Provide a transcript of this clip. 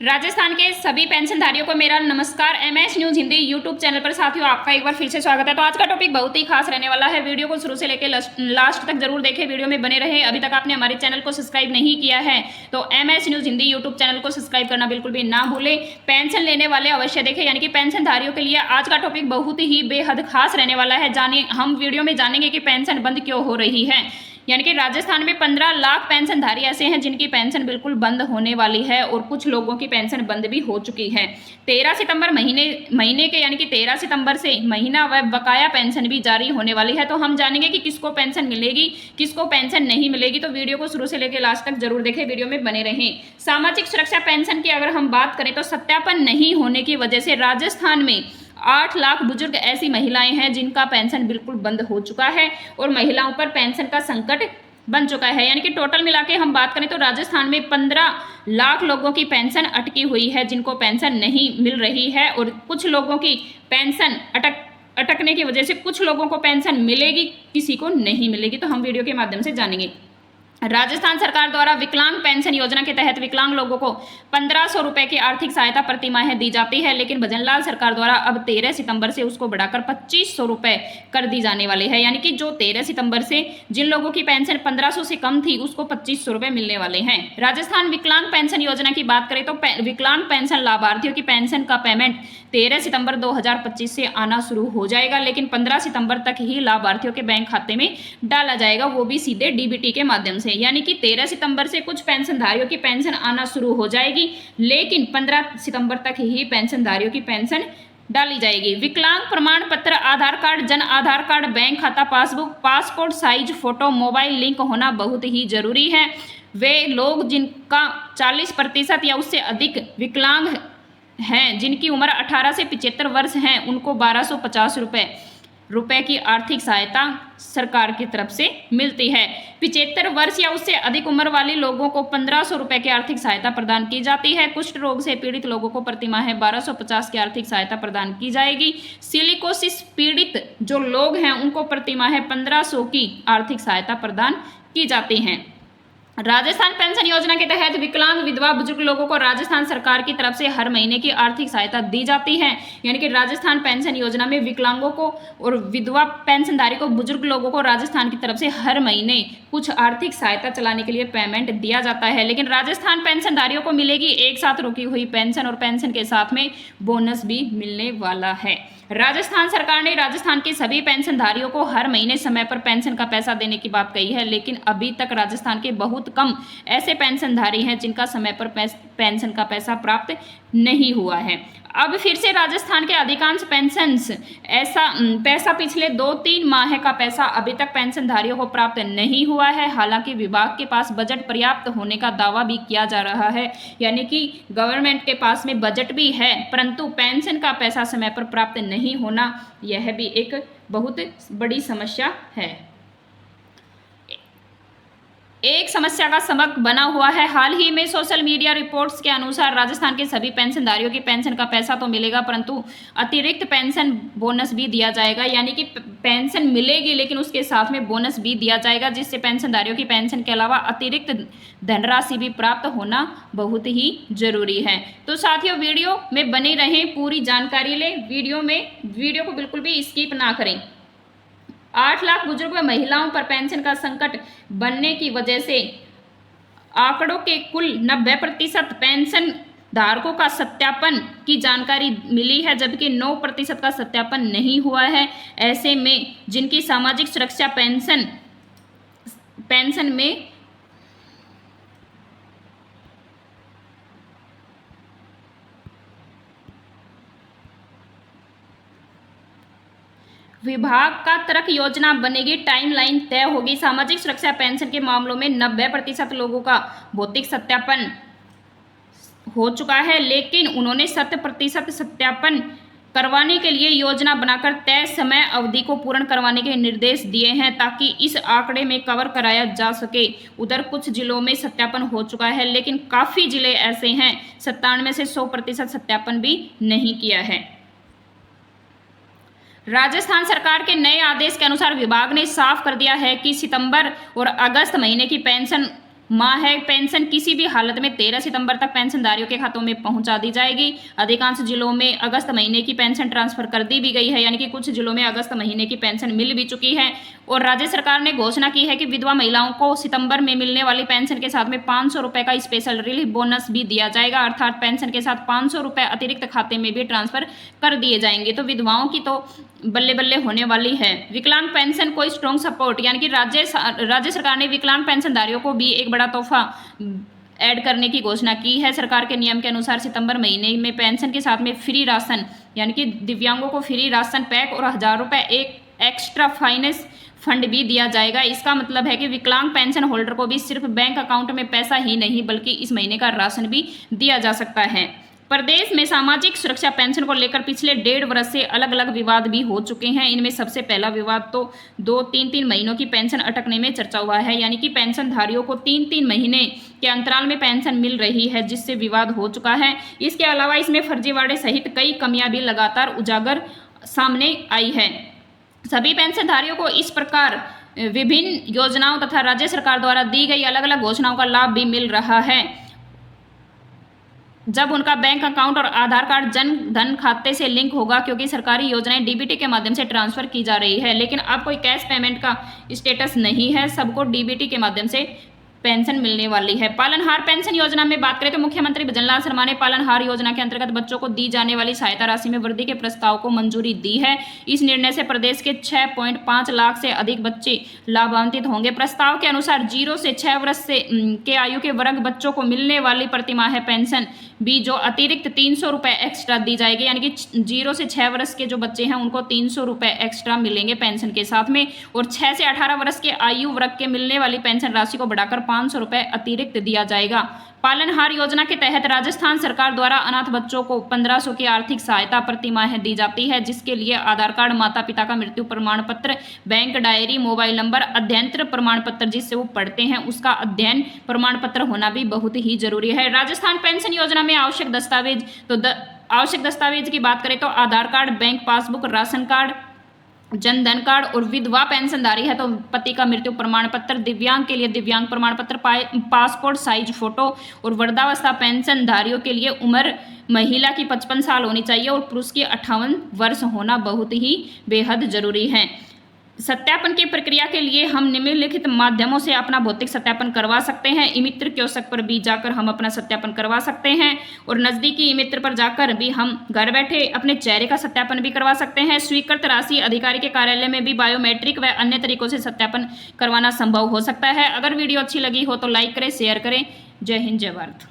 राजस्थान के सभी पेंशनधारियों को मेरा नमस्कार। MS news Hindi YouTube channel पर साथियों आपका एक बार फिर से स्वागत है। तो आज का टॉपिक बहुत ही खास रहने वाला है। वीडियो को शुरू से लेकर लास्ट तक जरूर देखें, वीडियो में बने रहे। अभी तक आपने हमारे चैनल को सब्सक्राइब नहीं किया है तो MS news Hindi YouTube channel को सब्सक्राइब करना बिल्कुल भी ना भूलें। पेंशन लेने वाले अवश्य देखें, यानी कि पेंशनधारियों के लिए आज का टॉपिक बहुत ही बेहद खास रहने वाला है। हम वीडियो में जानेंगे कि पेंशन बंद क्यों हो रही है। यानी कि राजस्थान में 15 लाख पेंशनधारी ऐसे हैं जिनकी पेंशन बिल्कुल बंद होने वाली है और कुछ लोगों की पेंशन बंद भी हो चुकी है। 13 सितंबर महीने के यानी कि 13 सितंबर से महीना व बकाया पेंशन भी जारी होने वाली है। तो हम जानेंगे कि किसको पेंशन मिलेगी, किसको पेंशन नहीं मिलेगी। तो वीडियो को शुरू से लेकर लास्ट तक जरूर देखें, वीडियो में बने रहें। सामाजिक सुरक्षा पेंशन की अगर हम बात करें तो सत्यापन नहीं होने की वजह से राजस्थान में 8 लाख बुजुर्ग ऐसी महिलाएं हैं जिनका पेंशन बिल्कुल बंद हो चुका है और महिलाओं पर पेंशन का संकट बन चुका है। यानी कि टोटल मिला के हम बात करें तो राजस्थान में 15 लाख लोगों की पेंशन अटकी हुई है, जिनको पेंशन नहीं मिल रही है। और कुछ लोगों की पेंशन अटकने की वजह से कुछ लोगों को पेंशन मिलेगी, किसी को नहीं मिलेगी। तो हम वीडियो के माध्यम से जानेंगे। राजस्थान सरकार द्वारा विकलांग पेंशन योजना के तहत विकलांग लोगों को 1500 रुपए की आर्थिक सहायता प्रति माह दी जाती है, लेकिन भजनलाल सरकार द्वारा अब 13 सितंबर से उसको बढ़ाकर 2500 रुपए कर दी जाने वाली है। यानी कि जो 13 सितंबर से जिन लोगों की पेंशन 1500 से कम थी उसको 2500 रुपए मिलने वाले हैं। राजस्थान विकलांग पेंशन योजना की बात करें तो विकलांग पेंशन लाभार्थियों की पेंशन का पेमेंट 13 सितंबर 2025 से आना शुरू हो जाएगा, लेकिन 15 सितंबर तक ही लाभार्थियों के बैंक खाते में डाला जाएगा, वो भी सीधे डीबीटी के माध्यम से। यानी कि 13 सितंबर से कुछ पेंशनधारियों की पेंशन आना शुरू हो जाएगी, लेकिन 15 सितंबर तक ही पेंशनधारियों की पेंशन डाली जाएगी। विकलांग प्रमाण पत्र, आधार card, Jan Aadhaar card, bank खाता passbook, passport size photo, mobile link होना बहुत ही जरूरी है। वे लोग जिनका 40% या उससे अधिक विकलांग हैं, जिनकी उम्र 18 से 75 वर्ष हैं, उनको 1250 रुपए की आर्थिक सहायता सरकार की तरफ से मिलती है। 75 वर्ष या उससे अधिक उम्र वाले लोगों को 1500 रुपए की आर्थिक सहायता प्रदान की जाती है। कुष्ठ रोग से पीड़ित लोगों को प्रतिमाह 1250 की आर्थिक सहायता प्रदान की जाएगी। सिलिकोसिस पीड़ित जो लोग हैं उनको प्रतिमाह 1500 की आर्थिक सहायता प्रदान की जाती है। राजस्थान पेंशन योजना के तहत विकलांग विधवा बुजुर्ग लोगों को राजस्थान सरकार की तरफ से हर महीने की आर्थिक सहायता दी जाती है। यानी कि राजस्थान पेंशन योजना में विकलांगों को और विधवा पेंशनधारी को, बुजुर्ग लोगों को राजस्थान की तरफ से हर महीने कुछ आर्थिक सहायता चलाने के लिए पेमेंट दिया जाता है। लेकिन राजस्थान पेंशनधारियों को मिलेगी एक साथ रुकी हुई पेंशन और पेंशन के साथ में बोनस भी मिलने वाला है। राजस्थान सरकार ने राजस्थान के सभी पेंशनधारियों को हर महीने समय पर पेंशन का पैसा देने की बात कही है, लेकिन अभी तक राजस्थान के बहुत कम ऐसे पेंशनधारी हैं जिनका समय पर पेंशन का पैसा प्राप्त नहीं हुआ है। अब फिर से राजस्थान के अधिकांश पेंशन्स पैसा पिछले 2-3 माह का पैसा अभी तक पेंशनधारियों को प्राप्त नहीं हुआ है। हालांकि विभाग के पास बजट पर्याप्त होने का दावा भी किया जा रहा है, यानी कि गवर्नमेंट के पास में बजट भी है, परंतु पेंशन का पैसा समय पर प्राप्त नहीं होना यह भी एक बहुत बड़ी समस्या है। एक समस्या का सबक बना हुआ है। हाल ही में सोशल मीडिया रिपोर्ट्स के अनुसार राजस्थान के सभी पेंशनधारियों की पेंशन का पैसा तो मिलेगा, परंतु अतिरिक्त पेंशन बोनस भी दिया जाएगा। यानी कि पेंशन मिलेगी लेकिन उसके साथ में बोनस भी दिया जाएगा, जिससे पेंशनधारियों की पेंशन के अलावा अतिरिक्त धनराशि भी प्राप्त होना बहुत ही जरूरी है। तो साथियों वीडियो में बने रहें, पूरी जानकारी लें, वीडियो को बिल्कुल भी स्किप ना करें। 8 लाख बुजुर्ग व महिलाओं पर पेंशन का संकट बनने की वजह से आंकड़ों के कुल 90% पेंशन धारकों का सत्यापन की जानकारी मिली है, जबकि 9% का सत्यापन नहीं हुआ है। ऐसे में जिनकी सामाजिक सुरक्षा पेंशन में विभाग का तर्क योजना बनेगी, टाइमलाइन तय होगी। सामाजिक सुरक्षा पेंशन के मामलों में 90% लोगों का भौतिक सत्यापन हो चुका है, लेकिन उन्होंने 100% सत्यापन करवाने के लिए योजना बनाकर तय समय अवधि को पूर्ण करवाने के निर्देश दिए हैं, ताकि इस आंकड़े में कवर कराया जा सके। उधर कुछ जिलों में सत्यापन हो चुका है, लेकिन काफ़ी जिले ऐसे हैं 97 से 100% सत्यापन भी नहीं किया है। राजस्थान सरकार के नए आदेश के अनुसार विभाग ने साफ कर दिया है कि सितंबर और अगस्त महीने की पेंशन माह पेंशन किसी भी हालत में 13 सितंबर तक पेंशनधारियों के खातों में पहुंचा दी जाएगी। अधिकांश जिलों में अगस्त महीने की पेंशन ट्रांसफर कर दी भी गई है, यानी कि कुछ जिलों में अगस्त महीने की पेंशन मिल भी चुकी है। और राज्य सरकार ने घोषणा की है कि विधवा महिलाओं को सितंबर में मिलने वाली पेंशन के साथ में 500 रुपये का स्पेशल रिलीफ बोनस भी दिया जाएगा, अर्थात पेंशन के साथ 500 रुपये अतिरिक्त खाते में भी ट्रांसफर कर दिए जाएंगे। तो विधवाओं की तो बल्ले बल्ले होने वाली है। विकलांग पेंशन को स्ट्रॉन्ग सपोर्ट, यानी कि राज्य सरकार ने विकलांग पेंशनधारियों को भी एक बड़ा तोहफा ऐड करने की घोषणा की है। सरकार के नियम के अनुसार सितंबर महीने में पेंशन के साथ में फ्री राशन, यानी कि दिव्यांगों को फ्री राशन पैक और 1000 रुपये एक एक्स्ट्रा फाइनेंस फंड भी दिया जाएगा। इसका मतलब है कि विकलांग पेंशन होल्डर को भी सिर्फ बैंक अकाउंट में पैसा ही नहीं बल्कि इस महीने का राशन भी दिया जा सकता है। प्रदेश में सामाजिक सुरक्षा पेंशन को लेकर पिछले 1.5 वर्ष से अलग अलग विवाद भी हो चुके हैं। इनमें सबसे पहला विवाद तो 2-3 महीनों की पेंशन अटकने में चर्चा हुआ है, यानी कि पेंशनधारियों को 3 महीने के अंतराल में पेंशन मिल रही है, जिससे विवाद हो चुका है। इसके अलावा इसमें फर्जीवाड़े सहित कई कमियां भी लगातार उजागर सामने आई है। सभी पेंशनधारियों को इस प्रकार विभिन्न योजनाओं तथा राज्य सरकार द्वारा दी गई अलग अलग घोषणाओं का लाभ भी मिल रहा है, जब उनका बैंक अकाउंट और आधार कार्ड जन धन खाते से लिंक होगा, क्योंकि सरकारी योजनाएं डीबीटी के माध्यम से ट्रांसफर की जा रही है। लेकिन अब कोई कैश पेमेंट का स्टेटस नहीं है, सबको डीबीटी के माध्यम से पेंशन मिलने वाली है। पालनहार पेंशन योजना में बात करें तो मुख्यमंत्री भजनलाल शर्मा ने पालनहार योजना के अंतर्गत बच्चों को दी जाने वाली सहायता राशि में वृद्धि के प्रस्ताव को मंजूरी दी है। इस निर्णय से प्रदेश के 6.5 लाख से अधिक बच्चे लाभान्वित होंगे। प्रस्ताव के अनुसार 0 से 6 वर्ष के आयु के वर्ग बच्चों को मिलने वाली प्रतिमाह पेंशन भी जो अतिरिक्त 300 रुपये एक्स्ट्रा दी जाएगी, यानी कि 0 से 6 वर्ष के जो बच्चे हैं उनको 300 रुपये एक्स्ट्रा मिलेंगे पेंशन के साथ में, और 6 से 18 वर्ष के आयु वर्ग के मिलने वाली पेंशन राशि को बढ़ाकर 500 रुपये अतिरिक्त दिया जाएगा। पालनहार योजना के तहत राजस्थान सरकार द्वारा अनाथ बच्चों को 1500 की आर्थिक सहायता प्रतिमाह दी जाती है, जिसके लिए आधार कार्ड, माता पिता का मृत्यु प्रमाण पत्र, बैंक डायरी, मोबाइल नंबर, अध्ययन प्रमाण पत्र जिससे वो पढ़ते हैं उसका अध्ययन प्रमाण पत्र होना भी बहुत ही जरूरी है। राजस्थान पेंशन योजना में आवश्यक दस्तावेज, तो आवश्यक दस्तावेज की बात करें तो Aadhaar card, bank passbook, ration card, Jan Dhan card, और विधवा पेंशनधारी है तो पति का मृत्यु प्रमाण पत्र, दिव्यांग के लिए दिव्यांग प्रमाण पत्र, पासपोर्ट साइज फोटो, और वृद्धावस्था पेंशनधारियों के लिए उम्र महिला की 55 साल होनी चाहिए और पुरुष की 58 वर्ष होना बहुत ही बेहद जरूरी है। सत्यापन की प्रक्रिया के लिए हम निम्नलिखित माध्यमों से अपना भौतिक सत्यापन करवा सकते हैं। ई मित्र कियोस्क पर भी जाकर हम अपना सत्यापन करवा सकते हैं, और नज़दीकी ई मित्र पर जाकर भी हम घर बैठे अपने चेहरे का सत्यापन भी करवा सकते हैं। स्वीकृत राशि अधिकारी के कार्यालय में भी बायोमेट्रिक व अन्य तरीकों से सत्यापन करवाना संभव हो सकता है। अगर वीडियो अच्छी लगी हो तो लाइक करें, शेयर करें। जय हिंद, जय भारत।